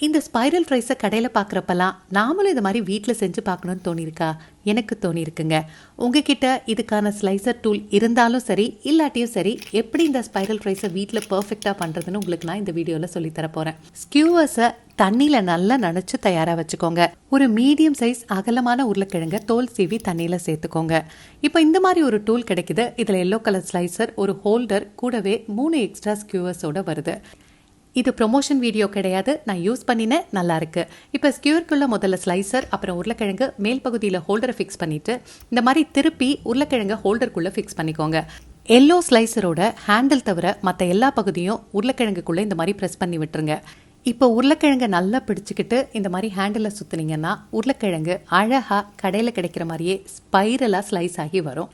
இந்த ஸ்பைரல் ஃப்ரைஸை கடையில் பார்க்குறப்பெல்லாம் நாமளும் இது மாதிரி வீட்டில் செஞ்சு பார்க்கணுன்னு தோணியிருக்கா? எனக்கு தோணியிருக்குங்க. உங்ககிட்ட இதுக்கான ஸ்லைசர் டூல் இருந்தாலும் சரி இல்லாட்டியும் சரி, எப்படி இந்த ஸ்பைரல் ஃப்ரைஸை வீட்டில் பர்ஃபெக்டாக பண்ணுறதுன்னு உங்களுக்கு நான் இந்த வீடியோவில் சொல்லித்தர போகிறேன். ஸ்கியூவர்ஸை தண்ணியில் நல்லா நனைச்சு தயாராக வச்சுக்கோங்க. ஒரு மீடியம் சைஸ் அகலமான உருளைக்கிழங்க தோல் சீவி தண்ணியில் சேர்த்துக்கோங்க. இப்போ இந்த மாதிரி ஒரு டூல் கிடைக்குது. இதில் எல்லோ கலர் ஸ்லைசர், ஒரு ஹோல்டர், கூடவே 3 எக்ஸ்ட்ரா ஸ்கியூவர்ஸோட வருது. இது ப்ரொமோஷன் வீடியோ கிடையாது, நான் யூஸ் பண்ணினேன், நல்லா இருக்கு. இப்போ ஸ்கியூர்க்குள்ள முதல்ல ஸ்லைசர், அப்புறம் உருளைக்கிழங்கு மேல் பகுதியில் ஹோல்டரை ஃபிக்ஸ் பண்ணிட்டு இந்த மாதிரி திருப்பி உருளைக்கிழங்கு ஹோல்டருக்குள்ளே ஃபிக்ஸ் பண்ணிக்கோங்க. எல்லோ ஸ்லைசரோட ஹேண்டில் தவிர மற்ற எல்லா பகுதியும் உருளைக்கிழங்குக்குள்ளே இந்த மாதிரி ப்ரெஸ் பண்ணி விட்டுருங்க. இப்போ உருளைக்கிழங்கை நல்லா பிடிச்சிக்கிட்டு இந்த மாதிரி ஹேண்டில் சுற்றுனீங்கன்னா உருளைக்கிழங்கு அழகாக கடையில் கிடைக்கிற மாதிரியே ஸ்பைரலாக ஸ்லைஸ் ஆகி வரும்.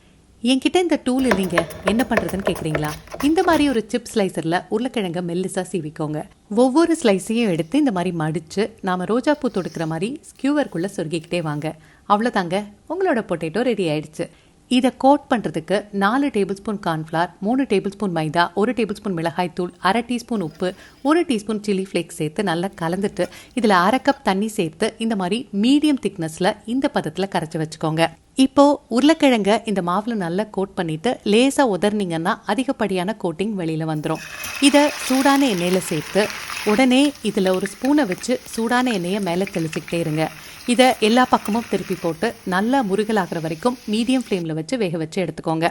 என்கிட்ட இந்த டூல் இல்லைங்க, என்ன பண்ணுறதுன்னு கேட்குறீங்களா? இந்த மாதிரி ஒரு சிப் ஸ்லைசரில் உருளைக்கிழங்கை மெல்லிசாக சீவிக்கோங்க. ஒவ்வொரு ஸ்லைஸையும் எடுத்து இந்த மாதிரி மடித்து நாம் ரோஜாப்பூ தொடுக்கிற மாதிரி ஸ்கியூவருக்குள்ளே சொருகிக்கிட்டே வாங்க. அவ்வளோதாங்க, உங்களோட பொட்டேட்டோ ரெடி ஆயிடுச்சு. இதை கோட் பண்ணுறதுக்கு 4 table spoon cornflour, 3 table spoon maida, 1 table spoon மிளகாய் தூள், 1/2 டீஸ்பூன் உப்பு, 1 டீஸ்பூன் சில்லி ஃப்ளேக்ஸ் சேர்த்து நல்லா கலந்துட்டு இதில் 1/2 கப் தண்ணி சேர்த்து இந்த மாதிரி மீடியம் திக்னஸில் இந்த பதத்தில் கரைச்சி வச்சுக்கோங்க. இப்போ உருளைக்கிழங்க இந்த மாவில் நல்லா கோட் பண்ணிட்டு லேசாக உதர்னீங்கன்னா அதிகப்படியான கோட்டிங் வெளியில் வந்துடும். இதை சூடான எண்ணெயில் சேர்த்து உடனே இதில் ஒரு ஸ்பூனை வச்சு சூடான எண்ணெயை மேலே தெளிச்சுக்கிட்டே இருங்க. இதை எல்லா பக்கமும் திருப்பி போட்டு நல்லா முருகலாகிற வரைக்கும் மீடியம் ஃப்ளேமில் வச்சு வேக வச்சு எடுத்துக்கோங்க.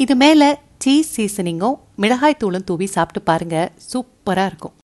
இது மேலே சீஸ் சீசனிங்கும் மிளகாய் தூளும் தூவி சாப்பிட்டு பாருங்கள், சூப்பராக இருக்கும்.